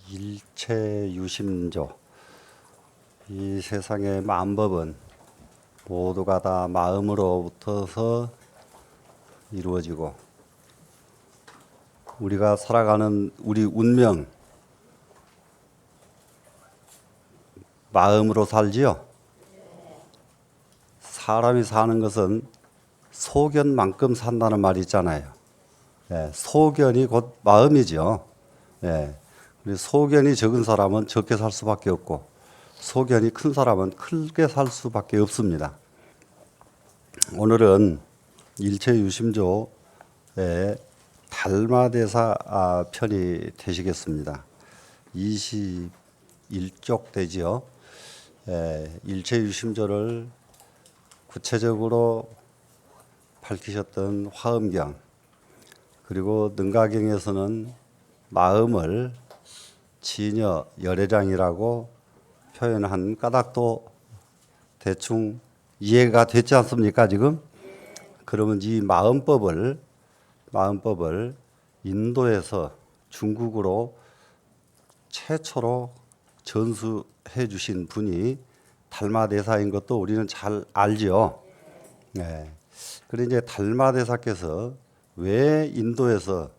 일체유심조. 이 세상의 만법은 모두가 다 마음으로부터서 이루어지고, 우리가 살아가는 우리 운명, 마음으로 살지요. 사람이 사는 것은 소견만큼 산다는 말이 있잖아요. 소견이 곧 마음이죠. 우리 소견이 적은 사람은 적게 살 수밖에 없고, 소견이 큰 사람은 크게 살 수밖에 없습니다. 오늘은 일체유심조의 달마대사 편이 되시겠습니다. 21쪽 되지요. 일체유심조를 구체적으로 밝히셨던 화엄경, 그리고 능가경에서는 마음을 진여 열애장이라고 표현한 까닭도 대충 이해가 됐지 않습니까, 지금? 그러면 이 마음법을 인도에서 중국으로 최초로 전수해 주신 분이 달마대사인 것도 우리는 잘 알지요. 그런데 이제 달마대사께서 왜 인도에서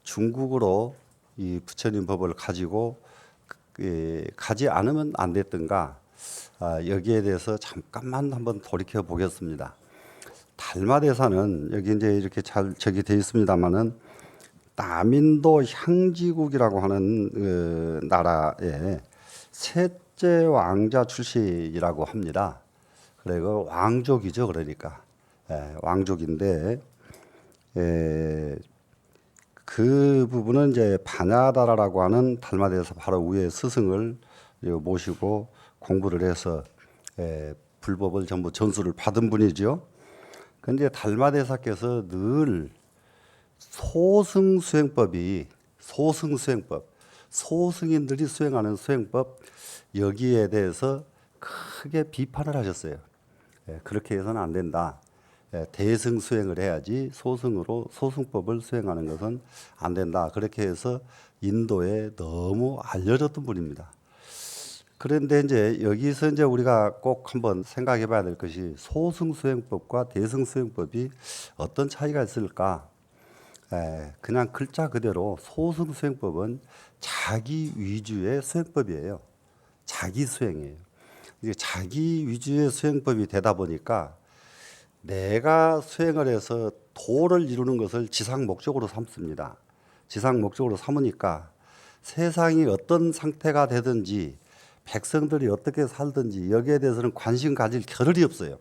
중국으로 이 부처님 법을 가지고 가지 않으면 안 됐던가, 여기에 대해서 잠깐만 한번 돌이켜 보겠습니다. 달마대사는 여기 이제 이렇게 잘 적이 되어 있습니다만은 남인도 향지국이라고 하는 나라의 셋째 왕자 출신이라고 합니다. 그리고 왕족이죠, 그러니까 왕족인데, 그 부분은 이제 바냐다라라고 하는 달마대사 바로 위에 스승을 모시고 공부를 해서 불법을 전부 전수를 받은 분이죠. 그런데 달마대사께서 늘 소승수행법, 소승인들이 수행하는 수행법, 여기에 대해서 크게 비판을 하셨어요. 그렇게 해서는 안 된다. 대승 수행을 해야지 소승으로 소승법을 수행하는 것은 안 된다. 그렇게 해서 인도에 너무 알려졌던 분입니다. 그런데 이제 여기서 이제 우리가 꼭 한번 생각해 봐야 될 것이 소승 수행법과 대승 수행법이 어떤 차이가 있을까? 그냥 글자 그대로 소승 수행법은 자기 위주의 수행법이에요. 자기 수행이에요. 이게 자기 위주의 수행법이 되다 보니까 내가 수행을 해서 도를 이루는 것을 지상 목적으로 삼습니다. 지상 목적으로 삼으니까 세상이 어떤 상태가 되든지 백성들이 어떻게 살든지 여기에 대해서는 관심 가질 겨를이 없어요.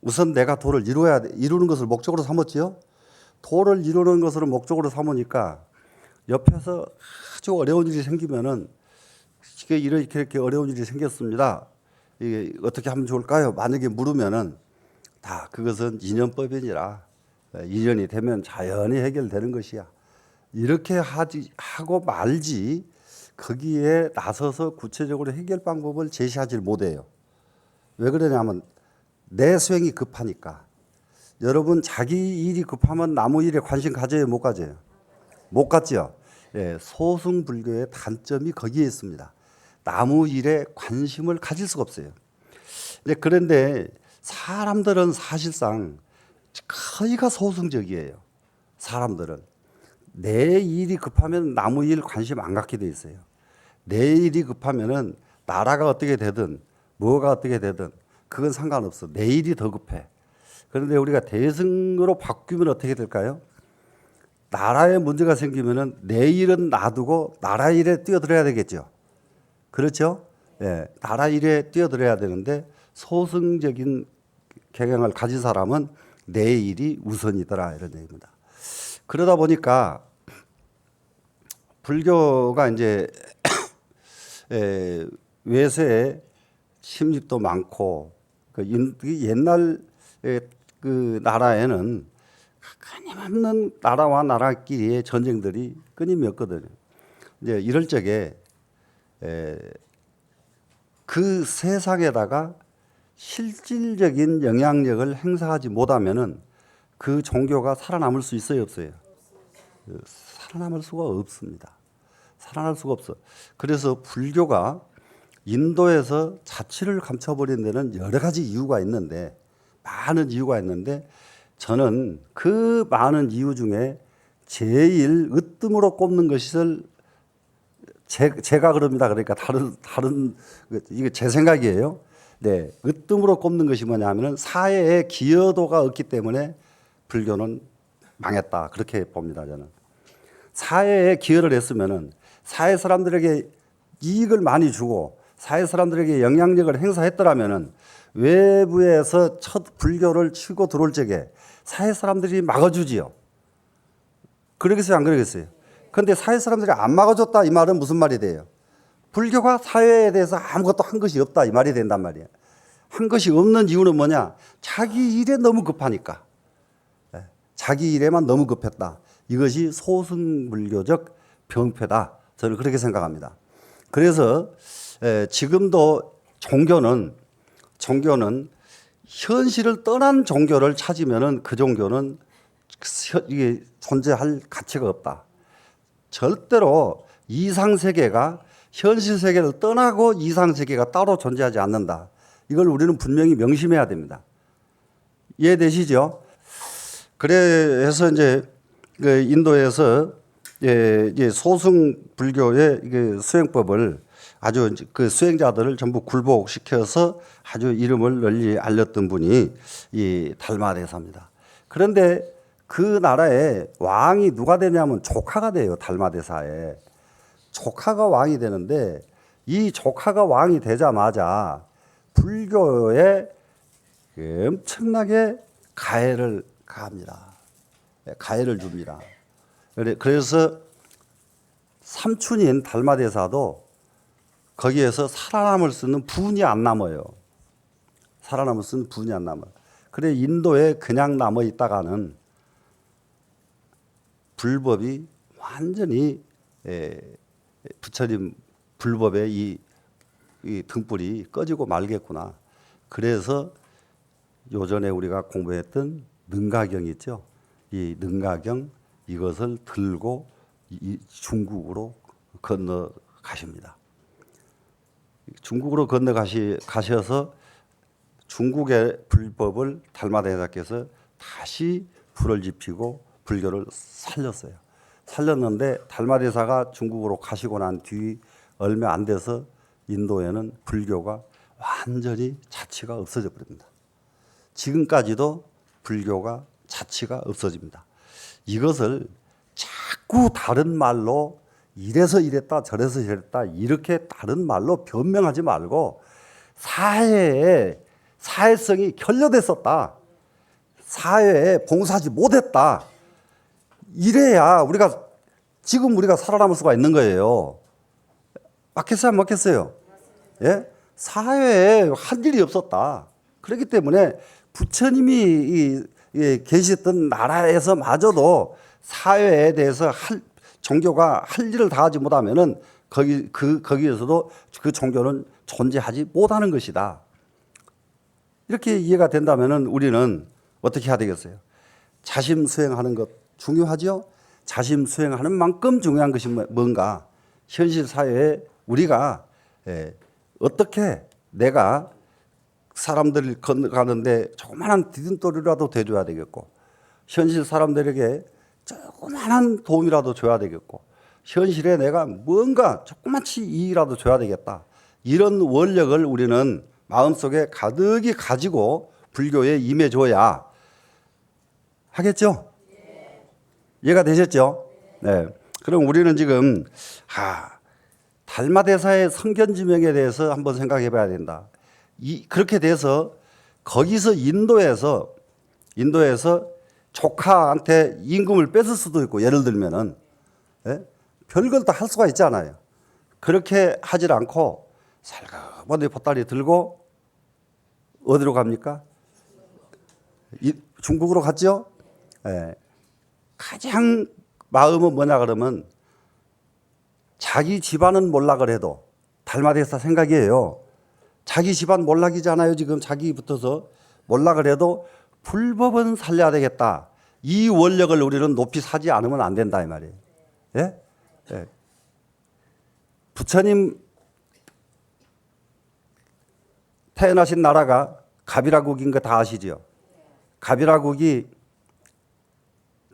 우선 내가 도를 이루는 것을 목적으로 삼았지요. 도를 이루는 것을 목적으로 삼으니까 옆에서 아주 어려운 일이 생기면은 이렇게 어려운 일이 생겼습니다. 이게 어떻게 하면 좋을까요? 만약에 물으면은 다 그것은 인연법이니라, 인연이 되면 자연히 해결되는 것이야, 이렇게 하고 말지 거기에 나서서 구체적으로 해결 방법을 제시하지 못해요. 왜 그러냐면 내 수행이 급하니까. 여러분 자기 일이 급하면 나무 일에 관심 가져요, 못 가져요? 못 갖죠. 소승 불교의 단점이 거기에 있습니다. 나무 일에 관심을 가질 수가 없어요. 그런데 사람들은 사실상 거의가 소승적이에요. 사람들은 내 일이 급하면 나무 일 관심 안 갖게 돼 있어요. 내 일이 급하면은 나라가 어떻게 되든 뭐가 어떻게 되든 그건 상관없어. 내 일이 더 급해. 그런데 우리가 대승으로 바뀌면 어떻게 될까요? 나라에 문제가 생기면은 내 일은 놔두고 나라 일에 뛰어들어야 되겠죠. 그렇죠? 나라 일에 뛰어들어야 되는데 소승적인 경향을 가진 사람은 내 일이 우선이더라, 이런 얘기입니다. 그러다 보니까 불교가 이제 외세에 침입도 많고, 옛날 그 나라에는 끊임없는 나라와 나라끼리의 전쟁들이 끊임이었거든요. 이제 이럴 적에 그 세상에다가 실질적인 영향력을 행사하지 못하면은 그 종교가 살아남을 수 있어요, 없어요? 살아남을 수가 없습니다. 살아날 수가 없어. 그래서 불교가 인도에서 자취를 감춰버린 데는 여러 가지 이유가 있는데, 많은 이유가 있는데, 저는 그 많은 이유 중에 제일 으뜸으로 꼽는 것을 제가 그럽니다. 그러니까 다른 이게 제 생각이에요. 네, 으뜸으로 꼽는 것이 뭐냐면은 사회에 기여도가 없기 때문에 불교는 망했다. 그렇게 봅니다. 저는 사회에 기여를 했으면은 사회 사람들에게 이익을 많이 주고 사회 사람들에게 영향력을 행사했더라면은 외부에서 첫 불교를 치고 들어올 적에 사회 사람들이 막아주지요. 그러겠어요, 안 그러겠어요? 그런데 사회 사람들이 안 막아줬다 이 말은 무슨 말이 돼요? 불교가 사회에 대해서 아무것도 한 것이 없다 이 말이 된단 말이에요. 한 것이 없는 이유는 뭐냐? 자기 일에 너무 급하니까. 자기 일에만 너무 급했다. 이것이 소승불교적 병폐다. 저는 그렇게 생각합니다. 그래서 지금도 종교는 현실을 떠난 종교를 찾으면은 그 종교는 이게 존재할 가치가 없다. 절대로 이상세계가 현실 세계를 떠나고 이상세계가 따로 존재하지 않는다. 이걸 우리는 분명히 명심해야 됩니다. 이해되시죠? 그래서 이제 인도에서 소승 불교의 수행법을 아주 그 수행자들을 전부 굴복시켜서 아주 이름을 널리 알렸던 분이 이 달마대사입니다. 그런데 그 나라에 왕이 누가 되냐면 조카가 돼요. 달마대사에. 조카가 왕이 되는데 이 조카가 왕이 되자마자 불교에 엄청나게 가해를 가합니다. 가해를 줍니다. 그래서 삼촌인 달마대사도 거기에서 살아남을 수 있는 분이 안 남아요. 살아남을 수 있는 분이 안 남아요. 그래 인도에 그냥 남아 있다가는 불법이 완전히 부처님 불법의 이 등불이 꺼지고 말겠구나. 그래서 요전에 우리가 공부했던 능가경 있죠. 이 능가경 이것을 들고 중국으로 건너가십니다. 중국으로 건너가셔서 중국의 불법을 달마대사께서 다시 불을 지피고 불교를 살렸어요. 살렸는데 달마대사가 중국으로 가시고 난 뒤 얼마 안 돼서 인도에는 불교가 완전히 자취가 없어져 버립니다. 지금까지도 불교가 자취가 없어집니다. 이것을 자꾸 다른 말로 이래서 이랬다 저래서 저랬다 이렇게 다른 말로 변명하지 말고 사회성이 결여됐었다. 사회에 봉사하지 못했다. 이래야 지금 우리가 살아남을 수가 있는 거예요. 맞겠어요? 안 맞겠어요? 예? 사회에 할 일이 없었다. 그렇기 때문에 부처님이 계셨던 나라에서 마저도 사회에 대해서 종교가 할 일을 다 하지 못하면은 거기에서도 그 종교는 존재하지 못하는 것이다. 이렇게 이해가 된다면은 우리는 어떻게 해야 되겠어요? 자심 수행하는 것 중요하죠? 자심 수행하는 만큼 중요한 것이 뭔가? 현실 사회에 우리가 어떻게 내가 사람들을 건너가는데 조그마한 디딤돌이라도 대줘야 되겠고 현실 사람들에게 조그마한 도움이라도 줘야 되겠고 현실에 내가 뭔가 조그맣지 이익이라도 줘야 되겠다. 이런 원력을 우리는 마음속에 가득히 가지고 불교에 임해줘야 하겠죠? 이해가 되셨죠? 네. 그럼 우리는 지금 달마대사의 성견지명에 대해서 한번 생각해 봐야 된다. 그렇게 돼서 거기서 인도에서 조카한테 임금을 뺏을 수도 있고 예를 들면은 별걸 다 할 수가 있잖아요. 그렇게 하질 않고 살가머니 보따리 들고 어디로 갑니까? 중국으로 갔죠? 가장 마음은 뭐냐 그러면 자기 집안은 몰락을 해도 달마대사 생각이에요. 자기 집안 몰락이잖아요. 지금 자기 붙어서 몰락을 해도 불법은 살려야 되겠다. 이 원력을 우리는 높이 사지 않으면 안 된다 이 말이에요. 예? 예. 부처님 태어나신 나라가 가비라국인 거 다 아시죠? 가비라국이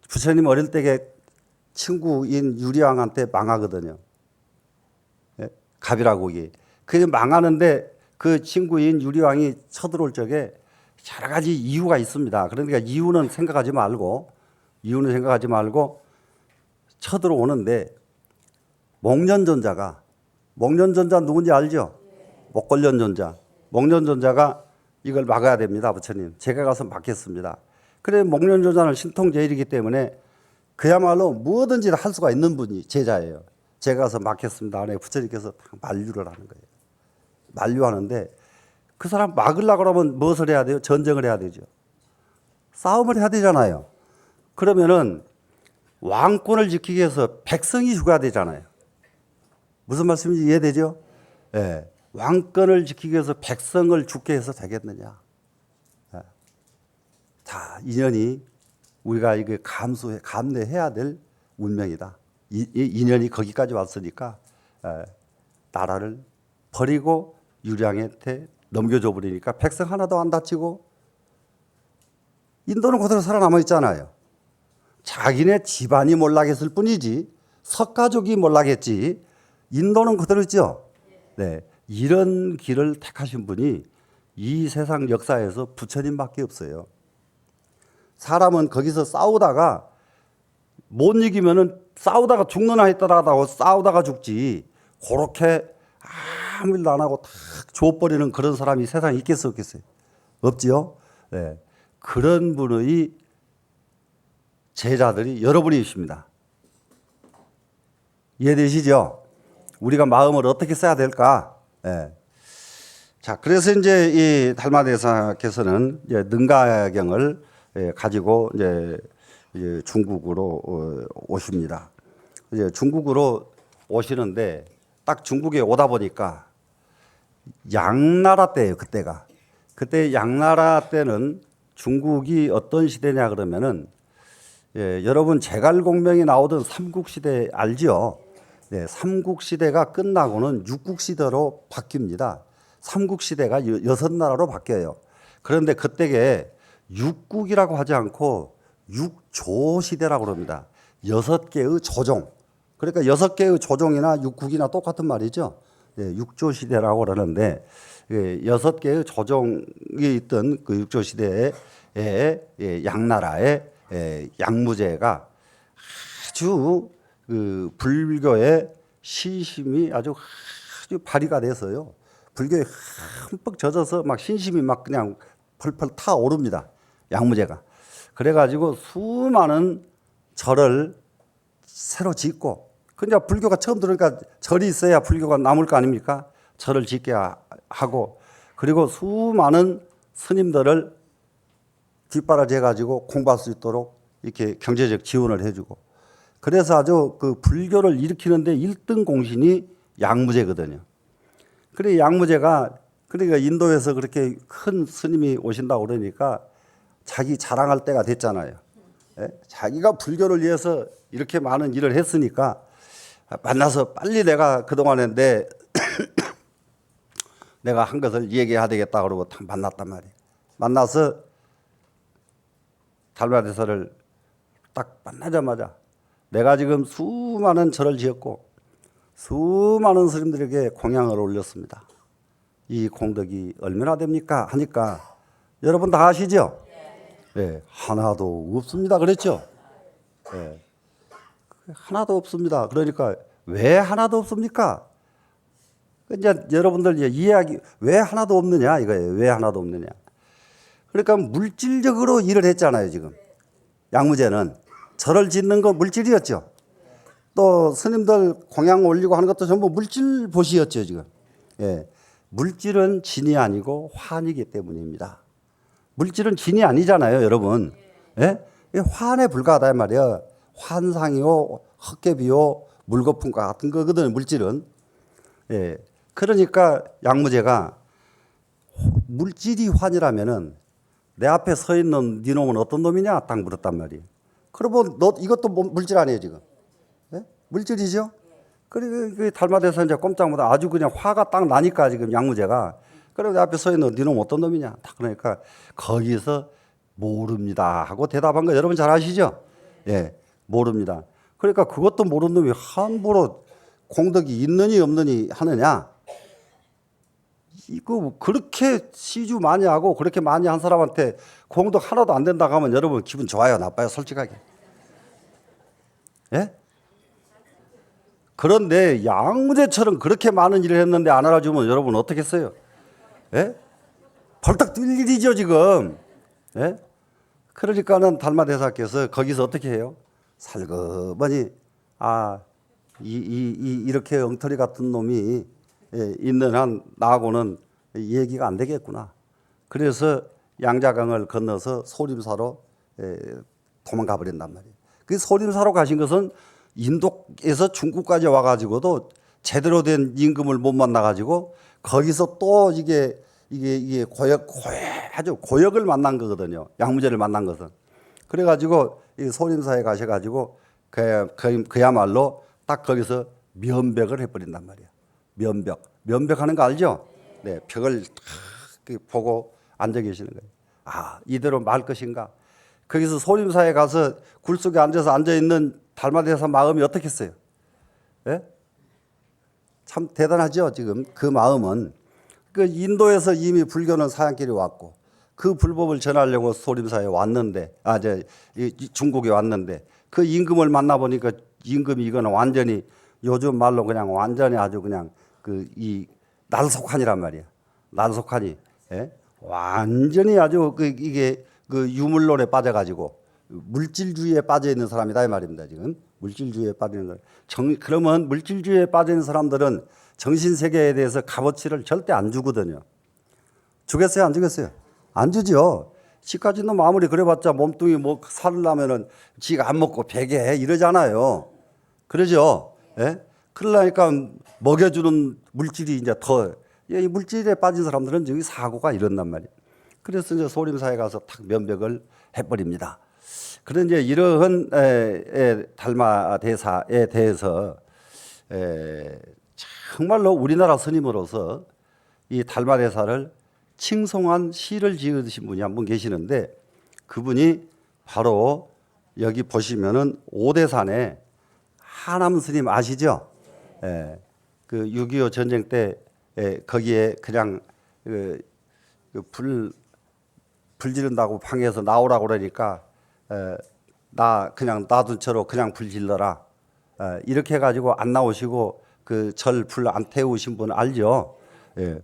부처님 어릴 때에 친구인 유리왕한테 망하거든요. 예? 가비라국이. 그게 망하는데 그 친구인 유리왕이 쳐들어올 적에 여러 가지 이유가 있습니다. 그러니까 이유는 생각하지 말고 쳐들어오는데 목련존자가 누군지 알죠? 목걸련존자. 목련존자가 이걸 막아야 됩니다. 부처님. 제가 가서 막겠습니다. 그래 목련존자는 신통제일이기 때문에 그야말로 뭐든지 할 수가 있는 분이 제자예요. 제가 가서 막겠습니다. 안에 부처님께서 만류를 하는 거예요. 만류하는데 그 사람 막으려고 그러면 무엇을 해야 돼요? 전쟁을 해야 되죠. 싸움을 해야 되잖아요. 그러면은 왕권을 지키기 위해서 백성이 죽어야 되잖아요. 무슨 말씀인지 이해되죠? 예. 왕권을 지키기 위해서 백성을 죽게 해서 되겠느냐. 예. 자, 인연이 우리가 이게 감내해야 될 운명이다. 이 인연이 거기까지 왔으니까 나라를 버리고 유량한테 넘겨줘 버리니까 백성 하나도 안 다치고 인도는 그대로 살아남아 있잖아요. 자기네 집안이 몰락했을 뿐이지 석가족이 몰락했지 인도는 그대로 있죠. 네, 이런 길을 택하신 분이 이 세상 역사에서 부처님밖에 없어요. 사람은 거기서 싸우다가 못 이기면은 싸우다가 죽는 아이 따라가다가 싸우다가 죽지. 그렇게 아무 일도 안 하고 탁 줘버리는 그런 사람이 세상에 있겠어요, 없겠어요? 없지요? 네. 그런 분의 제자들이 여러분이십니다. 이해되시죠? 우리가 마음을 어떻게 써야 될까? 네. 자, 그래서 이제 이 달마대사께서는 이제 능가경을 가지고 이제 중국으로 오십니다. 이제 중국으로 오시는데 딱 중국에 오다 보니까 양나라 때예요. 그때 양나라 때는 중국이 어떤 시대냐 그러면은 여러분 제갈공명이 나오던 삼국시대 알죠? 네, 삼국시대가 끝나고는 육국시대로 바뀝니다. 삼국시대가 6나라로 바뀌어요. 그런데 그때에 육국이라고 하지 않고 육조시대라고 합니다. 6개의 조종. 그러니까 6개의 조종이나 육국이나 똑같은 말이죠. 육조시대라고 그러는데 6개의 조종이 있던 그 육조시대에 양나라의 양무제가 아주 그 불교의 신심이 아주 발휘가 돼서요. 불교에 흠뻑 젖어서 막 신심이 막 그냥 펄펄 타오릅니다. 양무제가. 그래가지고 수많은 절을 새로 짓고, 근데 불교가 처음 들어오니까 절이 있어야 불교가 남을 거 아닙니까? 절을 짓게 하고, 그리고 수많은 스님들을 뒷바라지해가지고 공부할 수 있도록 이렇게 경제적 지원을 해주고, 그래서 아주 그 불교를 일으키는데 1등 공신이 양무제거든요. 그래 양무제가 그러니까 인도에서 그렇게 큰 스님이 오신다고 그러니까 자기 자랑할 때가 됐잖아요. 자기가 불교를 위해서 이렇게 많은 일을 했으니까 만나서 빨리 내가 그동안에 내가 한 것을 얘기해야 되겠다 그러고 딱 만났단 말이에요. 만나서 달마대사를 딱 만나자마자 내가 지금 수많은 절을 지었고 수많은 스님들에게 공양을 올렸습니다. 이 공덕이 얼마나 됩니까? 하니까 여러분 다 아시죠? 네, 하나도 없습니다. 그랬죠? 네, 하나도 없습니다. 그러니까 왜 하나도 없습니까? 이제 여러분들 이해하기 왜 하나도 없느냐 이거예요. 왜 하나도 없느냐? 그러니까 물질적으로 일을 했잖아요. 지금 양무제는 절을 짓는 거 물질이었죠. 또 스님들 공양 올리고 하는 것도 전부 물질 보시였죠. 지금. 예. 물질은 진이 아니고 환이기 때문입니다. 물질은 진이 아니잖아요, 여러분. 예? 환에 불과하다 말이에요. 환상이요, 헛개비요, 물거품과 같은 거거든요, 물질은. 예. 그러니까 양무제가 물질이 환이라면은 내 앞에 서 있는 네 놈은 어떤 놈이냐? 딱 물었단 말이에요. 그러면 너 이것도 물질 아니에요, 지금. 예? 물질이죠? 그리고 그 달마대사 이제 꼼짝 못하고 아주 그냥 화가 딱 나니까 지금 양무제가. 그래서 앞에 서 있는 니놈 어떤 놈이냐. 딱 그러니까 거기서 모릅니다 하고 대답한 거 여러분 잘 아시죠? 예, 모릅니다. 그러니까 그것도 모르는 놈이 함부로 공덕이 있느니 없느니 하느냐. 이거 그렇게 시주 많이 하고 그렇게 많이 한 사람한테 공덕 하나도 안 된다고 하면 여러분 기분 좋아요, 나빠요, 솔직하게? 예? 그런데 양무제처럼 그렇게 많은 일을 했는데 안 알아주면 여러분 어떻겠어요? 예? 벌떡 뛸 일이죠 지금. 예? 그러니까는 달마대사께서 거기서 어떻게 해요? 살그머니 이렇게 엉터리 같은 놈이 있는 한 나하고는 얘기가 안 되겠구나. 그래서 양자강을 건너서 소림사로 도망가 버린단 말이에요. 그 소림사로 가신 것은 인도에서 중국까지 와가지고도 제대로 된 임금을 못 만나가지고 거기서 또 이게 아주 고역을 만난 거거든요. 양무제를 만난 것은. 그래가지고 이 소림사에 가셔가지고 그야말로 딱 거기서 면벽을 해버린단 말이에요. 면벽하는 거 알죠? 네, 벽을 탁 보고 앉아 계시는 거예요. 이대로 말 것인가? 거기서 소림사에 가서 굴 속에 앉아 있는 달마대사 마음이 어떻겠어요? 예? 참 대단하죠. 지금 그 마음은 그 인도에서 이미 불교는 사양길이 왔고 그 불법을 전하려고 소림사에 왔는데 중국에 왔는데 그 임금을 만나 보니까 임금이 이거는 완전히 요즘 말로 그냥 완전히 아주 그냥 이 날속한이란 말이야. 날속한이 완전히 아주 이게 유물론에 빠져가지고 물질주의에 빠져 있는 사람이다 이 말입니다. 지금 물질주의에 빠져 있는 사람. 그러면 물질주의에 빠져 있는 사람들은 정신 세계에 대해서 값어치를 절대 안 주거든요. 주겠어요? 안 주겠어요? 안 주죠. 지까지도 아무리 그래봤자 몸뚱이 뭐 살려면은 지가 안 먹고 베게 이러잖아요. 그러죠? 예? 그러니까 먹여주는 물질이 이제 이 물질에 빠진 사람들은 여기 사고가 이런단 말이에요. 그래서 이제 소림사에 가서 탁 면벽을 해버립니다. 그런 이제 이러한 달마대사에 대해서 정말로 우리나라 스님으로서 이 달마대사를 칭송한 시를 지으신 분이 한 분 계시는데 그분이 바로 여기 보시면은 오대산에 하남 스님 아시죠? 그 6.25 전쟁 때 거기에 그냥 불 지른다고 방에서 나오라고 그러니까 나 그냥 놔둔 채로 그냥 불 질러라. 이렇게 해가지고 안 나오시고 그 절 불 안 태우신 분 알죠? 예.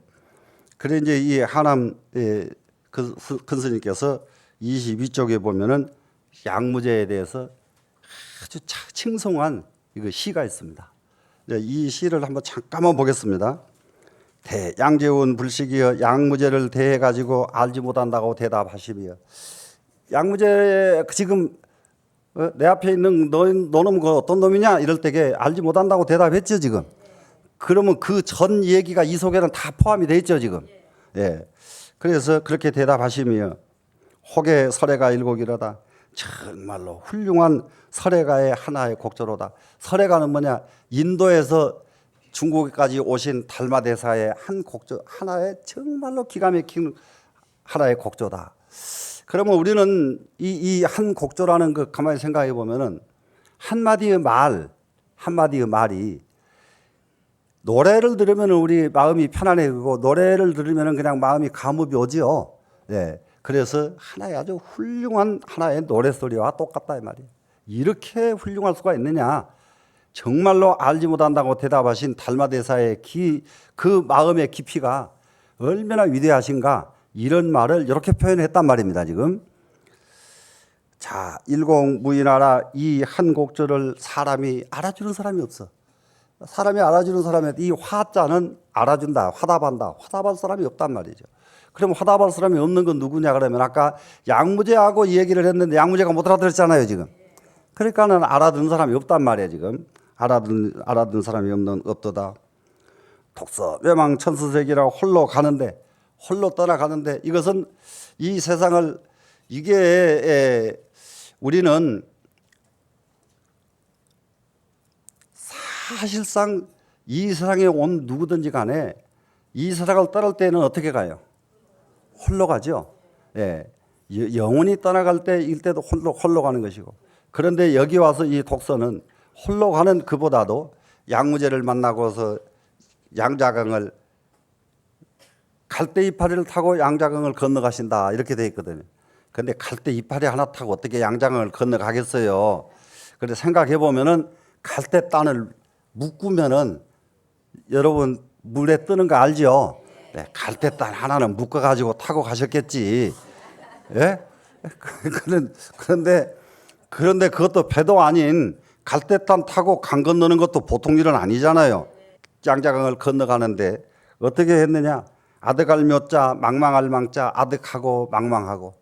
그래 이제 이 하남 큰 스님께서 22쪽에 보면은 양무제에 대해서 아주 칭송한 이거 시가 있습니다. 이 시를 한번 잠깐만 보겠습니다. 양재운 불식이여 양무제를 대해 가지고 알지 못한다고 대답하시며 양무제 지금 내 앞에 있는 너는 그 어떤 놈이냐 이럴 때게 알지 못한다고 대답했죠 지금. 그러면 그 전 얘기가 이 속에는 다 포함이 돼 있죠 지금. 예. 그래서 그렇게 대답하시며 혹의 설해가 일곡이로다. 정말로 훌륭한 설해가의 하나의 곡조로다. 설해가는 뭐냐? 인도에서 중국까지 오신 달마대사의 한 곡조, 하나의 정말로 기가 막힌 하나의 곡조다. 그러면 우리는 이 한 곡조라는 거 가만히 생각해 보면은 한마디의 말이 노래를 들으면 우리 마음이 편안해지고 노래를 들으면 그냥 마음이 감업이 오지요. 네. 그래서 하나의 아주 훌륭한 하나의 노래소리와 똑같다 이 말이에요. 이렇게 훌륭할 수가 있느냐? 정말로 알지 못한다고 대답하신 달마대사의 그 마음의 깊이가 얼마나 위대하신가 이런 말을 이렇게 표현했단 말입니다. 지금 자 일공무인하라 이 한 곡조를 사람이 알아주는 사람이 없어. 사람이 알아주는 사람의 이 화자는 알아준다, 화답할 사람이 없단 말이죠. 그럼 화답할 사람이 없는 건 누구냐 그러면 아까 양무제하고 얘기를 했는데 양무제가 못 알아들었잖아요 지금. 그러니까는 알아듣는 사람이 없단 말이에요 지금. 알아듣는 사람이 없도다. 독서 멸망 천수세기라고 홀로 떠나가는데 이것은 이 세상을 우리는 사실상 이 세상에 온 누구든지 간에 이 세상을 떠날 때는 어떻게 가요? 홀로 가죠. 예. 영혼이 떠나갈 때일 때도 홀로 가는 것이고. 그런데 여기 와서 이 독서는 홀로 가는 그보다도 양무제를 만나고서 양자강을 갈대 이파리를 타고 양자강을 건너가신다 이렇게 돼 있거든요. 근데 갈대 이파리 하나 타고 어떻게 양자강을 건너가겠어요? 그런데 생각해 보면은 갈대단을 묶으면은 여러분 물에 뜨는 거 알죠? 네, 갈대단 하나는 묶어 가지고 타고 가셨겠지. 예? 그런데 그것도 배도 아닌 갈대단 타고 강 건너는 것도 보통 일은 아니잖아요. 양자강을 건너가는데 어떻게 했느냐? 아득할 묘자 망망할 망자 아득하고 망망하고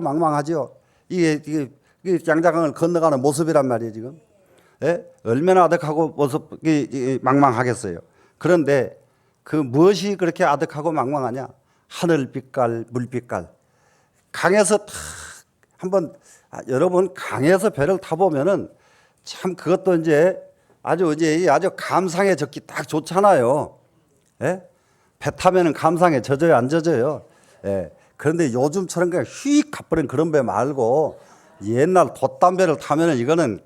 망망하죠. 이게 양자강을 건너가는 모습이란 말이에요 지금. 예? 얼마나 아득하고 모습이 망망하겠어요. 그런데 그 무엇이 그렇게 아득하고 망망하냐? 하늘빛깔 물빛깔. 강에서 탁 한번 여러분 강에서 배를 타보면은 참 그것도 이제 아주 감상에 적기 딱 좋잖아요. 예? 배 타면은 감상에 젖어요, 안 젖어요? 예. 그런데 요즘처럼 그냥 휙 가버린 그런 배 말고 옛날 돛담배를 타면은 이거는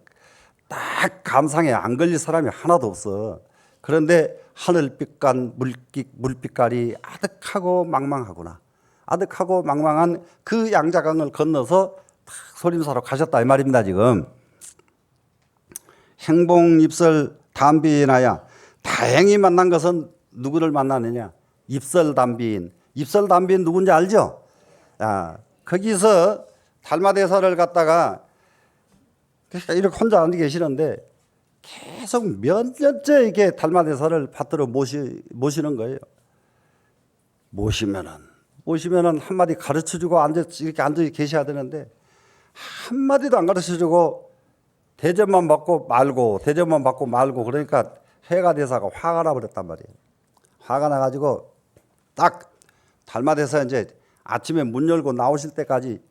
딱 감상에 안 걸릴 사람이 하나도 없어. 그런데 하늘빛깔 물빛깔이 아득하고 망망하구나. 아득하고 망망한 그 양자강을 건너서 탁 소림사로 가셨다 이 말입니다 지금. 행복입설 담비나야. 다행히 만난 것은 누구를 만나느냐? 입설담비인. 입설담비인 누군지 알죠? 거기서 달마대사를 갖다가 이렇게 혼자 앉아 계시는데 계속 몇 년째 이게 달마대사를 받들어 모시는 거예요. 모시면은 한마디 가르쳐주고 이렇게 앉아 계셔야 되는데 한마디도 안 가르쳐주고 대접만 받고 말고 그러니까 해가대사가 화가 나버렸단 말이에요. 화가 나가지고 딱 달마대사 이제 아침에 문 열고 나오실 때까지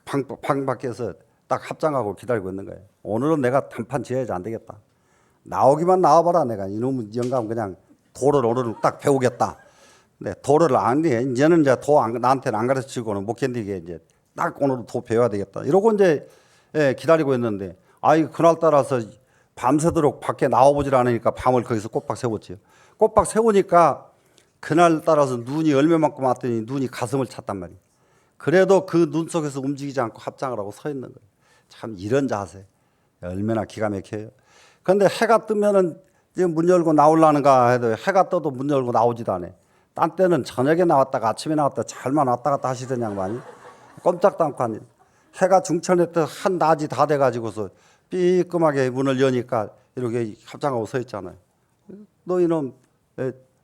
방 밖에서 딱 합장하고 기다리고 있는 거예요. 오늘은 내가 단판 지어야지 안 되겠다. 나오기만 나와봐라. 내가 이놈 영감 그냥 도를 오늘은 딱 배우겠다. 네, 도를 안 해. 이제는 이제 나한테는 안 가르치고는 못 견디게 이제 딱 오늘은 도 배워야 되겠다. 이러고 이제 기다리고 있는데 그날 따라서 밤새도록 밖에 나와보질 않으니까 밤을 거기서 꼬박 세웠지요. 꼬박 세우니까 그날 따라서 눈이 얼마만큼 왔더니 눈이 가슴을 찼단 말이에요. 그래도 그 눈 속에서 움직이지 않고 합장을 하고 서 있는 거예요. 참 이런 자세 얼마나 기가 막혀요. 그런데 해가 뜨면은 이제 문 열고 나오려는가 해도 해가 떠도 문 열고 나오지도 않아요. 딴 때는 저녁에 나왔다가 아침에 나왔다가 잘만 왔다 갔다 하시던 양반이 꼼짝도 않고 하니 해가 중천에 또 한 낮이 다 돼가지고서 삐끔하게 문을 여니까 이렇게 합장하고 서 있잖아요. 너 이놈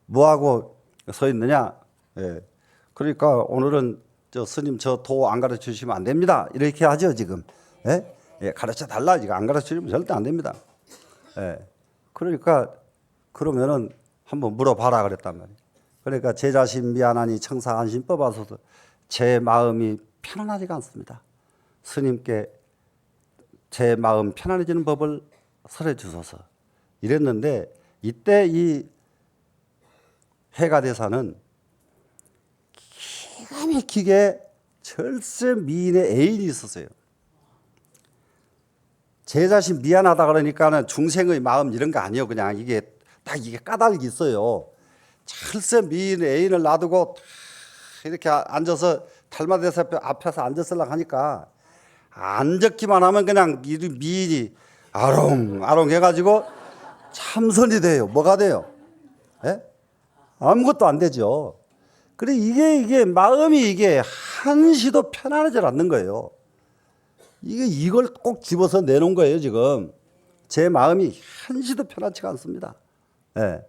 뭐하고 서 있느냐? 예. 그러니까 오늘은 저 스님 저 도 안 가르쳐 주시면 안 됩니다. 이렇게 하죠 지금. 예? 예, 가르쳐 달라. 이거 안 가르쳐 주면 절대 안 됩니다. 예. 그러니까 그러면은 한번 물어봐라 그랬단 말이에요. 그러니까 제 자신 미안하니 청사한신법 하소서. 제 마음이 편안하지가 않습니다. 스님께 제 마음 편안해지는 법을 설해 주소서. 이랬는데 이때 이 해가대사는 기가 막히게 절세 미인의 애인이 있었어요. 제 자신 미안하다 그러니까는 중생의 마음 이런 거 아니에요. 그냥 이게 까닭이 있어요. 절세 미인의 애인을 놔두고 이렇게 앉아서 달마대사 앞에서 앉았으려고 하니까 앉았기만 하면 그냥 이 미인이 아롱아롱 해가지고 참선이 돼요. 뭐가 돼요? 예? 아무것도 안 되죠. 그래 이게 마음이 이게 한시도 편안하지 않는 거예요. 이걸 꼭 집어서 내놓은 거예요 지금. 제 마음이 한시도 편안치가 않습니다. 예.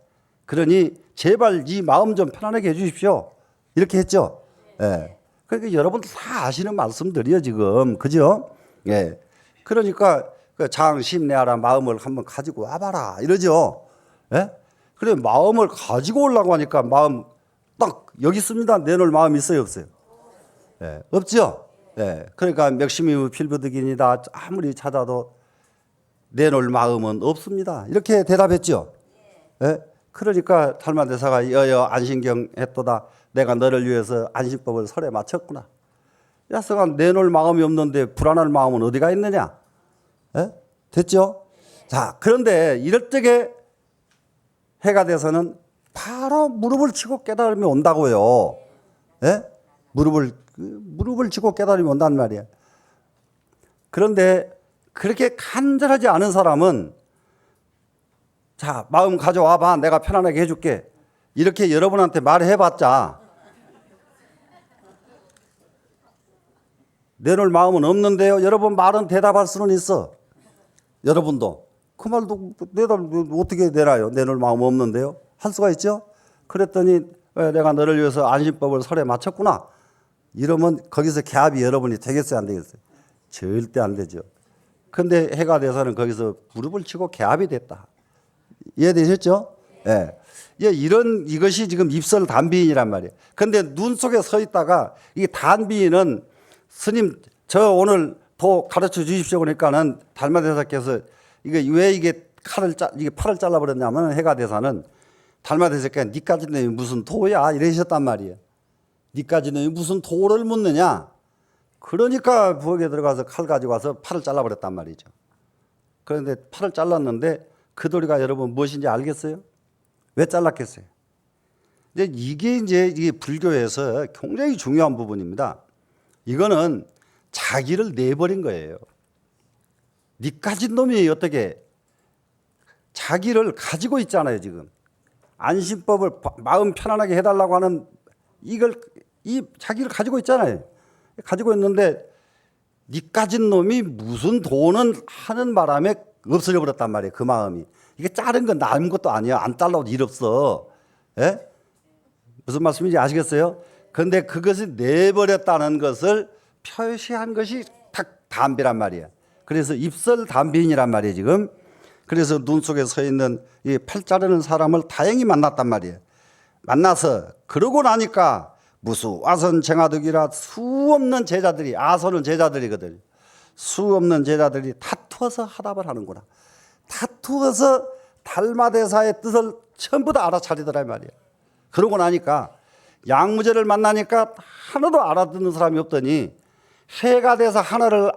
그러니 제발 이 마음 좀 편안하게 해주십시오. 이렇게 했죠. 예. 그러니까 여러분들 다 아시는 말씀들이요 지금, 그죠? 예. 그러니까 그 장심내하라 마음을 한번 가지고 와봐라 이러죠. 예? 그래 마음을 가지고 오려고 하니까 마음 딱 여기 있습니다. 내놓을 마음이 있어요, 없어요? 예. 없죠. 예. 그러니까 맥심이 필부득이니다 아무리 찾아도 내놓을 마음은 없습니다. 이렇게 대답했죠. 예? 그러니까 달마대사가 여여 안신경 했도다. 내가 너를 위해서 안신법을 설에 마쳤구나. 야서가 내놓을 마음이 없는데 불안할 마음은 어디가 있느냐? 예? 됐죠? 자, 그런데 이럴 적에 해가 돼서는 바로 무릎을 치고 깨달음이 온다고요. 예? 무릎을 치고 깨달음이 온단 말이야. 그런데 그렇게 간절하지 않은 사람은 자, 마음 가져와 봐. 내가 편안하게 해줄게. 이렇게 여러분한테 말해봤자 내놓을 마음은 없는데요. 여러분 말은 대답할 수는 있어. 여러분도. 그 말도 어떻게 내놔요? 내놓을 마음 없는데요. 할 수가 있죠. 그랬더니 내가 너를 위해서 안신법을 설에 마쳤구나. 이러면 거기서 개합이 여러분이 되겠어요? 안 되겠어요? 절대 안 되죠. 근데 해가 돼서는 거기서 무릎을 치고 개합이 됐다. 이해되셨죠? 예. 이것이 지금 입설 단비인이란 말이에요. 근데 눈 속에 서 있다가 이 단비인은 스님 저 오늘 도 가르쳐 주십시오 그러니까는 달마대사께서 이게 팔을 잘라버렸냐면 해가 돼서는 달마대사께서 니까지 놈이 무슨 도야 이러셨단 말이에요. 니까지 놈이 무슨 도를 묻느냐. 그러니까 부엌에 들어가서 칼 가지고 와서 팔을 잘라버렸단 말이죠. 그런데 팔을 잘랐는데 그 도리가 여러분 무엇인지 알겠어요? 왜 잘랐겠어요? 이게 불교에서 굉장히 중요한 부분입니다. 이거는 자기를 내버린 거예요. 니까지 놈이 어떻게 자기를 가지고 있잖아요, 지금. 안심법을 마음 편안하게 해달라고 하는 자기를 가지고 있잖아요. 가지고 있는데 니까지 놈이 무슨 돈은 하는 바람에 없어져 버렸단 말이에요. 그 마음이. 이게 자른 건 남은 것도 아니야. 안 잘라도 일 없어. 예? 무슨 말씀인지 아시겠어요? 그런데 그것을 내버렸다는 것을 표시한 것이 딱 담비란 말이야. 그래서 입설 담비인이란 말이에요, 지금. 그래서 눈 속에 서 있는 이 팔 자르는 사람을 다행히 만났단 말이에요. 만나서 그러고 나니까 무수 아선 쟁하득이라 수 없는 제자들이, 아선은 제자들이거든. 수 없는 제자들이 다투어서 하답을 하는구나. 다투어서 달마대사의 뜻을 전부 다 알아차리더란 말이야. 그러고 나니까 양무제를 만나니까 하나도 알아듣는 사람이 없더니 해가 돼서 하나를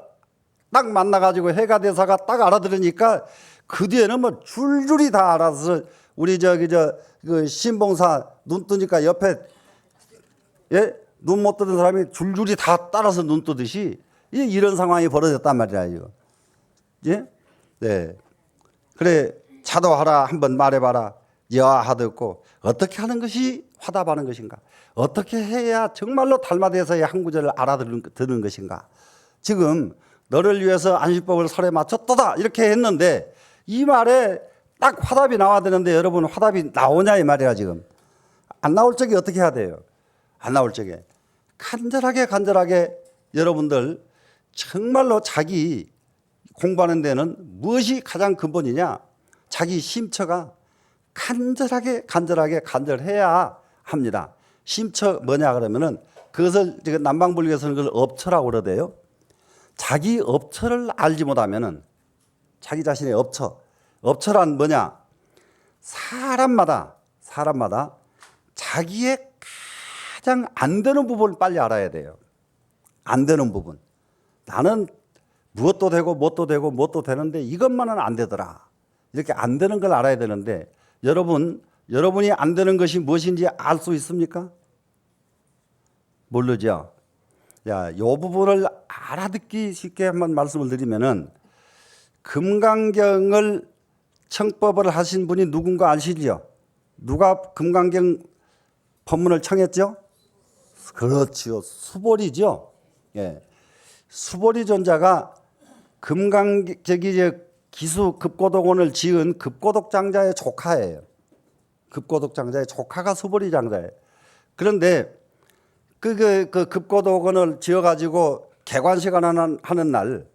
딱 만나가지고 해가 돼서가 딱 알아들으니까 그 뒤에는 뭐 줄줄이 다 알아서 우리 그 신봉사 눈 뜨니까 옆에 눈 못 뜨는 사람이 줄줄이 다 따라서 눈 뜨듯이 이런 상황이 벌어졌단 말이야, 이거. 예? 네. 그래, 자도하라 한번 말해봐라. 여하듣고 어떻게 하는 것이 화답하는 것인가? 어떻게 해야 정말로 달마대사의 한 구절을 알아듣는 것인가? 지금 너를 위해서 안식법을 설에 마쳤도다 이렇게 했는데 이 말에 딱 화답이 나와야 되는데 여러분 화답이 나오냐 이 말이야 지금. 안 나올 적에 어떻게 해야 돼요? 안 나올 적에 간절하게 여러분들 정말로 자기 공부하는 데는 무엇이 가장 근본이냐? 자기 심처가 간절해야 합니다. 심처 뭐냐 그러면은 그것을 지금 남방불교에서는 그걸 업처라고 그러대요. 자기 업처를 알지 못하면은 자기 자신의 업처란 뭐냐? 사람마다 자기의 가장 안 되는 부분을 빨리 알아야 돼요. 안 되는 부분. 나는 무엇도 되고 뭣도 되는데 이것만은 안 되더라. 이렇게 안 되는 걸 알아야 되는데 여러분이 안 되는 것이 무엇인지 알 수 있습니까? 모르죠. 야, 이 부분을 알아듣기 쉽게 한번 말씀을 드리면은 금강경을 청법을 하신 분이 누군가 아시죠? 누가 금강경 법문을 청했죠? 그렇죠. 수보리죠. 예. 수보리 존자가 기수 급고독원을 지은 급고독장자의 조카예요. 급고독장자의 조카가 수보리 장자예요. 그런데 그 급고독원을 지어가지고 개관식 하는 날,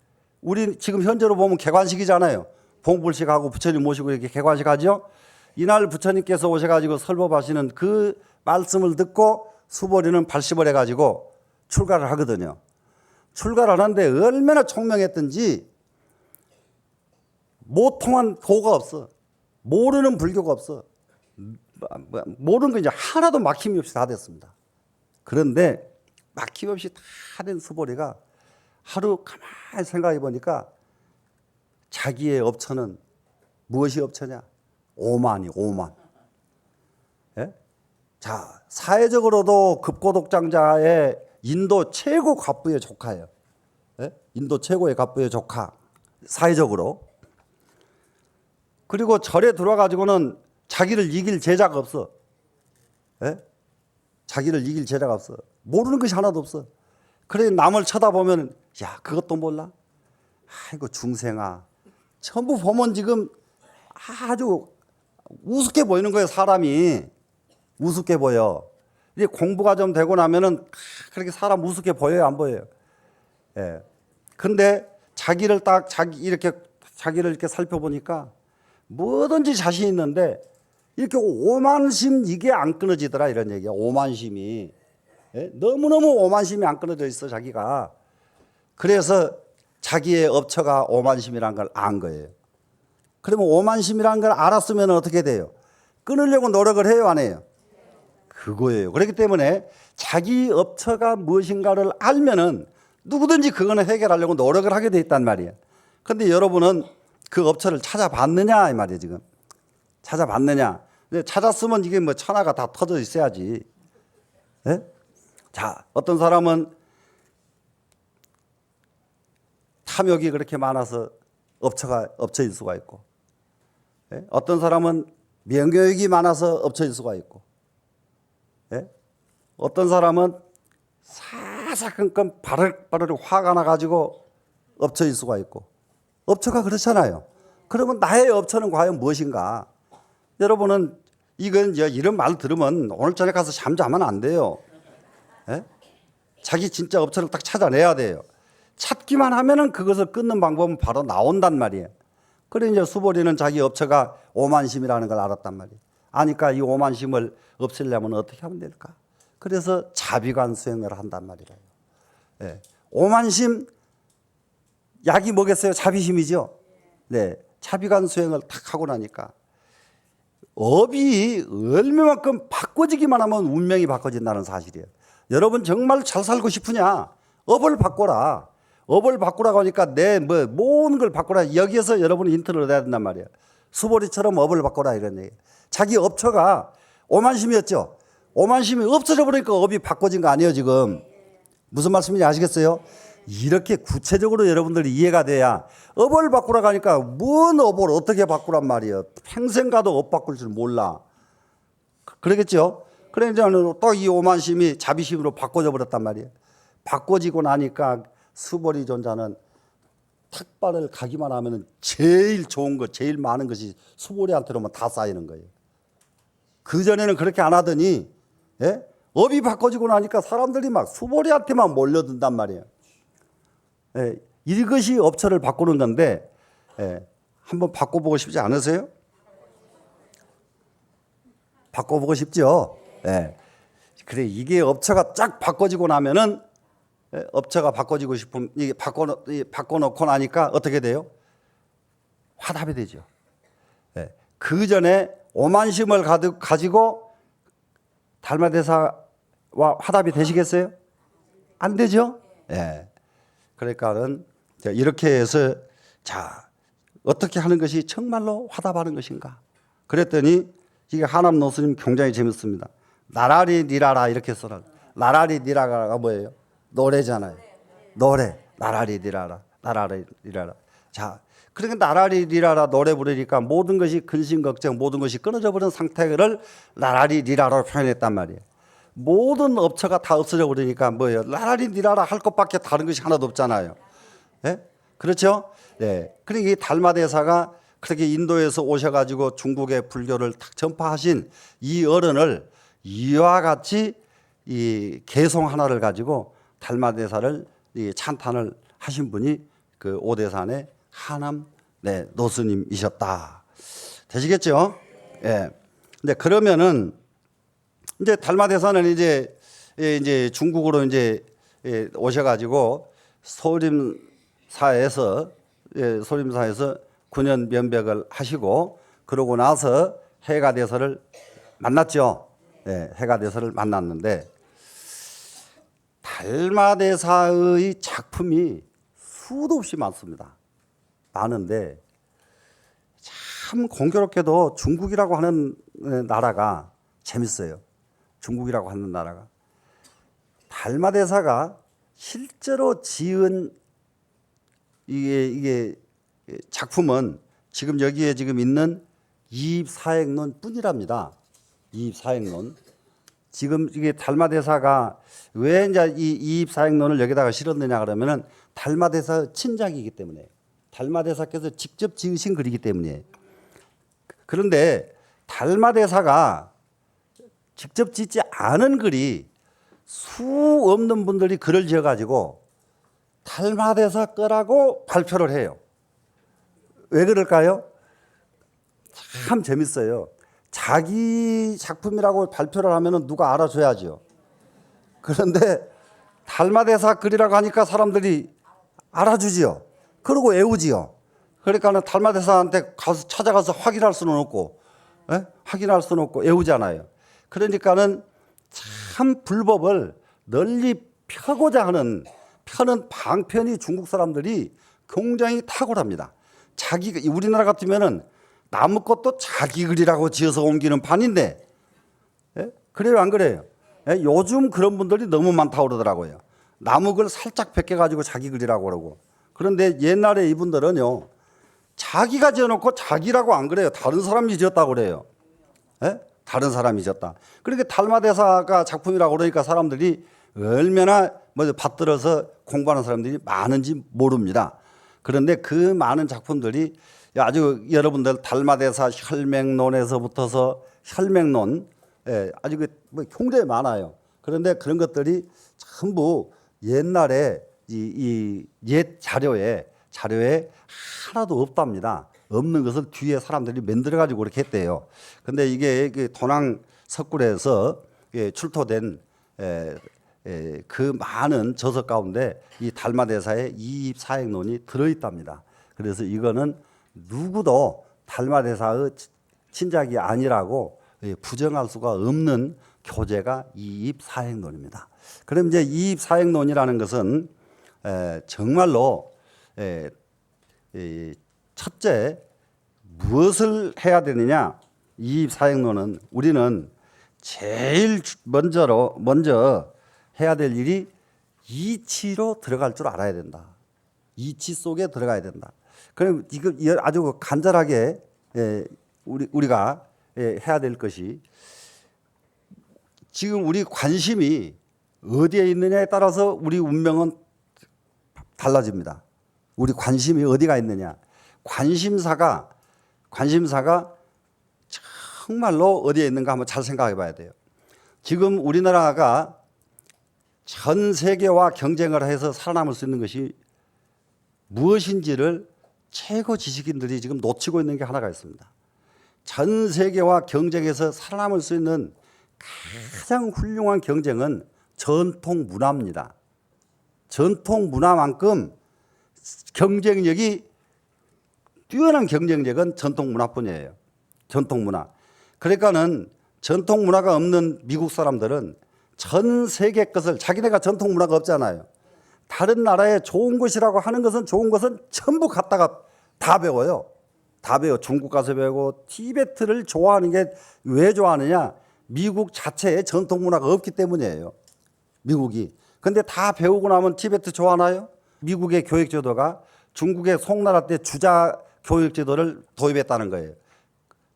우리 지금 현재로 보면 개관식이잖아요. 봉불식하고 부처님 모시고 이렇게 개관식 하죠. 이날 부처님께서 오셔가지고 설법하시는 그 말씀을 듣고 수보리는 발심을 해가지고 출가를 하거든요. 출가를 하는데 얼마나 총명했던지 모통한 도가 없어. 모르는 불교가 없어. 모르는 거 이제 하나도 막힘이 없이 다 됐습니다. 그런데 막힘 없이 다 된 수보리가 하루 가만히 생각해 보니까 자기의 업처는 무엇이 업처냐? 오만이 오만. 예? 자, 사회적으로도 급고독장자의 인도 최고 갑부의 조카예요. 예? 인도 최고의 갑부의 조카. 사회적으로. 그리고 절에 들어와가지고는 자기를 이길 제자가 없어. 예? 자기를 이길 제자가 없어. 모르는 것이 하나도 없어. 그래 남을 쳐다보면 야 그것도 몰라? 아이고 중생아. 전부 보면 지금 아주 우습게 보이는 거예요. 사람이 우습게 보여. 이제 공부가 좀 되고 나면은 그렇게 사람 우습게 보여요, 안 보여요? 예. 근데 자기를 이렇게 살펴보니까 뭐든지 자신 있는데 이렇게 오만심 이게 안 끊어지더라 이런 얘기야. 오만심이. 예? 너무너무 오만심이 안 끊어져 있어 자기가. 그래서 자기의 업처가 오만심이라는 걸 안 거예요. 그러면 오만심이라는 걸 알았으면 어떻게 돼요? 끊으려고 노력을 해요, 안 해요? 그거예요. 그렇기 때문에 자기 업처가 무엇인가를 알면은 누구든지 그거는 해결하려고 노력을 하게 돼 있단 말이에요. 근데 여러분은 그 업처를 찾아봤느냐 이 말이에요. 지금 찾아봤느냐. 근데 찾았으면 이게 뭐 천하가 다 터져 있어야지. 예? 자, 어떤 사람은 탐욕이 그렇게 많아서 업처일 수가 있고, 예? 어떤 사람은 명욕이 많아서 업처일 수가 있고, 예? 어떤 사람은 사사건건 바르르 화가 나가지고 업처일 수가 있고, 업처가 그렇잖아요. 그러면 나의 업처는 과연 무엇인가? 여러분은 이건 이런 말 들으면 오늘 저녁 가서 잠자면 안 돼요. 예? 자기 진짜 업처를 딱 찾아내야 돼요. 찾기만 하면은 그것을 끊는 방법은 바로 나온단 말이에요. 그래 이제 수보리는 자기 업처가 오만심이라는 걸 알았단 말이에요. 아니까 이 오만심을 없애려면 어떻게 하면 될까? 그래서 자비관 수행을 한단 말이에요. 예. 오만심 약이 뭐겠어요? 자비심이죠. 네, 자비관 수행을 탁 하고 나니까 업이 얼마만큼 바꿔지기만 하면 운명이 바꿔진다는 사실이에요. 여러분 정말 잘 살고 싶으냐? 업을 바꿔라. 업을 바꾸라고 하니까 모든 걸 바꾸라. 여기에서 여러분이 힌트를 얻어야 된단 말이에요. 수보리처럼 업을 바꿔라 이런 얘기예요. 자기 업처가 오만심이었죠. 오만심이 없어져 버리니까 업이 바꿔진 거 아니에요 지금. 무슨 말씀인지 아시겠어요? 이렇게 구체적으로 여러분들이 이해가 돼야 업을 바꾸라고 하니까 뭔 업을 어떻게 바꾸란 말이에요. 평생 가도 업 바꿀 줄 몰라. 그러겠죠? 그래 이제 또 이 오만심이 자비심으로 바꿔져 버렸단 말이에요. 바꿔지고 나니까 수보리 존자는 탁발을 가기만 하면 제일 좋은 것, 제일 많은 것이 수보리한테로만 다 쌓이는 거예요. 그전에는 그렇게 안 하더니 예? 업이 바꿔지고 나니까 사람들이 막 수보리한테만 몰려든단 말이에요. 예, 이것이 업처를 바꾸는 건데 예, 한번 바꿔보고 싶지 않으세요? 바꿔보고 싶죠? 예. 그래 이게 업처가 쫙 바꿔지고 나면은 예, 업처가 바꿔지고 싶으면 이게 바꿔놓고 나니까 어떻게 돼요? 화답이 되죠. 예. 그 전에 오만심을 가지고 달마대사와 화답이 되시겠어요? 안 되죠? 예. 그러니까는 이렇게 해서 자 어떻게 하는 것이 정말로 화답하는 것인가? 그랬더니 이게 하남 노스님 굉장히 재밌습니다. 나라리 니라라 이렇게 써라. 나라리 니라라가 뭐예요? 노래잖아요. 노래. 나라리 니라라. 나라리 니라라. 자, 그러니까 나라리 니라라 노래 부르니까 모든 것이 근심 걱정 모든 것이 끊어져 버린 상태를 나라리 니라라로 표현했단 말이에요. 모든 업처가 다 없어져 버리니까 뭐예요? 나라리 니라라 할 것밖에 다른 것이 하나도 없잖아요. 예? 그렇죠? 네. 그러니까 이 달마대사가 그렇게 인도에서 오셔가지고 중국의 불교를 탁 전파하신 이 어른을 이와 같이 이 개송 하나를 가지고 달마대사를 이 찬탄을 하신 분이 그 오대산의 하남 네, 노스님이셨다. 되시겠죠? 예. 근데 그러면은 이제 달마대사는 이제 중국으로 이제 오셔가지고 소림사에서 9년 면백을 하시고 그러고 나서 해가대서를 만났죠. 예, 해가대서를 만났는데 달마대사의 작품이 수도 없이 많습니다. 많은데 참 공교롭게도 중국이라고 하는 나라가 재밌어요. 중국이라고 하는 나라가 달마대사가 실제로 지은 이게 작품은 지금 여기에 지금 있는 이입사행론 뿐이랍니다. 이입사행론. 지금 이게 달마대사가 왜 이제 이 이입사행론을 여기다가 실었느냐 그러면은 달마대사 친작이기 때문에 달마대사께서 직접 지으신 글이기 때문에. 그런데 달마대사가 직접 짓지 않은 글이 수 없는 분들이 글을 지어가지고 달마대사 거라고 발표를 해요. 왜 그럴까요? 참 재밌어요. 자기 작품이라고 발표를 하면 누가 알아줘야죠. 그런데 달마대사 글이라고 하니까 사람들이 알아주지요. 그러고 외우지요. 그러니까는 달마대사한테 가서 찾아가서 확인할 수는 없고, 확인할 수는 없고 외우잖아요. 그러니까는 참 불법을 널리 펴고자 하는 펴는 방편이 중국 사람들이 굉장히 탁월합니다. 우리나라 같으면은 남의 것도 자기 글이라고 지어서 옮기는 판인데, 그래요 안 그래요? 요즘 그런 분들이 너무 많다고 그러더라고요. 남의 글 살짝 벗겨가지고 자기 글이라고 그러고. 그런데 옛날에 이분들은요, 자기가 지어놓고 자기라고 안 그래요. 다른 사람이 지었다고 그래요. 다른 사람이 지었다. 그렇게 달마대사가 작품이라고 그러니까 사람들이 얼마나 받들어서 공부하는 사람들이 많은지 모릅니다. 그런데 그 많은 작품들이 아주 여러분들 달마대사 혈맹론에서부터서 혈맹론, 아주 굉장히 많아요. 그런데 그런 것들이 전부 옛날에 이 옛 자료에 하나도 없답니다. 없는 것을 뒤에 사람들이 만들어 가지고 그렇게 했대요. 근데 이게 도낭 석굴에서 출토된 그 많은 저서 가운데 이 달마대사의 이입사행론이 들어있답니다. 그래서 이거는 누구도 달마대사의 친작이 아니라고 부정할 수가 없는 교재가 이입사행론입니다. 그럼 이제 이입사행론이라는 것은 정말로 첫째 무엇을 해야 되느냐? 이입사행론은 우리는 제일 먼저 해야 될 일이 이치로 들어갈 줄 알아야 된다. 이치 속에 들어가야 된다. 그럼 이거 아주 간절하게 우리가 해야 될 것이 지금 우리 관심이 어디에 있느냐에 따라서 우리 운명은 달라집니다. 우리 관심이 어디가 있느냐. 관심사가 정말로 어디에 있는가 한번 잘 생각해 봐야 돼요. 지금 우리나라가 전 세계와 경쟁을 해서 살아남을 수 있는 것이 무엇인지를 최고 지식인들이 지금 놓치고 있는 게 하나가 있습니다. 전 세계와 경쟁해서 살아남을 수 있는 가장 훌륭한 경쟁은 전통 문화입니다. 전통 문화만큼 경쟁력이 뛰어난 경쟁력은 전통 문화뿐이에요. 전통 문화. 그러니까는 전통 문화가 없는 미국 사람들은 전 세계 것을 자기네가 전통 문화가 없잖아요. 다른 나라에 좋은 것이라고 하는 것은 좋은 것은 전부 갖다가 다 배워요. 다 배워. 중국 가서 배우고 티베트를 좋아하는 게 왜 좋아하느냐? 미국 자체에 전통 문화가 없기 때문이에요. 미국이. 근데 다 배우고 나면 티베트 좋아하나요? 미국의 교육제도가 중국의 송나라 때 주자 교육제도를 도입했다는 거예요.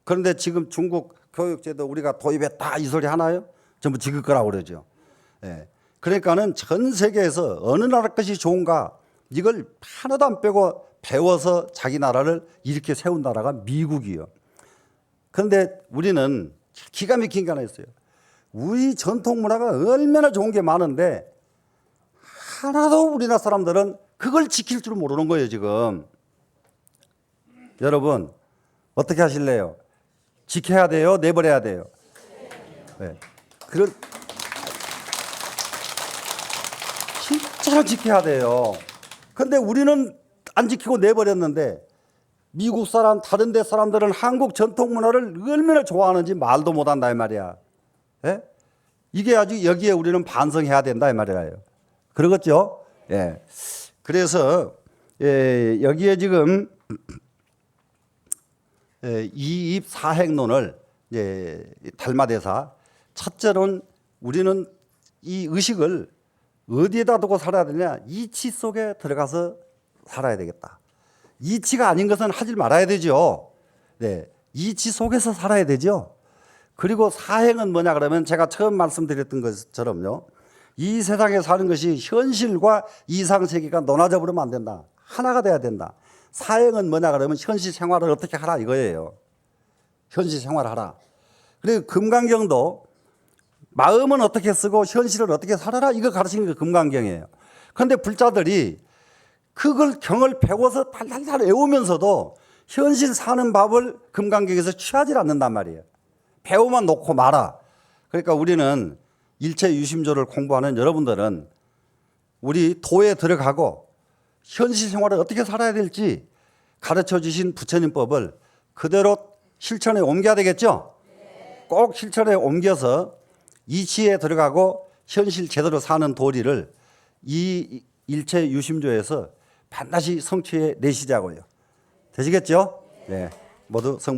그런데 지금 중국 교육제도 우리가 도입했다 이 소리 하나요? 전부 지글 거라고 그러죠. 그러니까는 전 세계에서 어느 나라 것이 좋은가 이걸 하나도 안 빼고 배워서 자기 나라를 이렇게 세운 나라가 미국이요. 그런데 우리는 기가 막힌 게 하나 있어요. 우리 전통 문화가 얼마나 좋은 게 많은데 하나도 우리나라 사람들은 그걸 지킬 줄 모르는 거예요, 지금. 여러분, 어떻게 하실래요? 지켜야 돼요? 내버려야 돼요? 네. 진짜로 지켜야 돼요. 근데 우리는 안 지키고 내버렸는데 미국 사람, 다른 데 사람들은 한국 전통 문화를 얼마나 좋아하는지 말도 못한다 이 말이야. 예? 이게 아주 여기에 우리는 반성해야 된다 이 말이에요. 그러겠죠? 예. 그래서 여기에 지금 이입 사행론을 달마대사 첫째로는 우리는 이 의식을 어디에다 두고 살아야 되냐? 이치 속에 들어가서 살아야 되겠다. 이치가 아닌 것은 하지 말아야 되죠. 네, 이치 속에서 살아야 되죠. 그리고 사행은 뭐냐 그러면 제가 처음 말씀드렸던 것처럼요. 이 세상에 사는 것이 현실과 이상세계가 논하져 버리면 안 된다. 하나가 돼야 된다. 사행은 뭐냐 그러면 현실 생활을 어떻게 하라 이거예요. 현실 생활을 하라. 그리고 금강경도 마음은 어떻게 쓰고 현실을 어떻게 살아라 이거 가르치는 게 금강경이에요. 그런데 불자들이 그걸 경을 배워서 달달달 외우면서도 현실 사는 법을 금강경에서 취하지 않는단 말이에요. 배우만 놓고 말아. 그러니까 우리는 일체 유심조를 공부하는 여러분들은 우리 도에 들어가고 현실 생활을 어떻게 살아야 될지 가르쳐 주신 부처님법을 그대로 실천에 옮겨야 되겠죠? 꼭 실천에 옮겨서 이치에 들어가고 현실 제대로 사는 도리를 이 일체 유심조에서 반드시 성취해 내시자고요. 되시겠죠? 네. 모두 성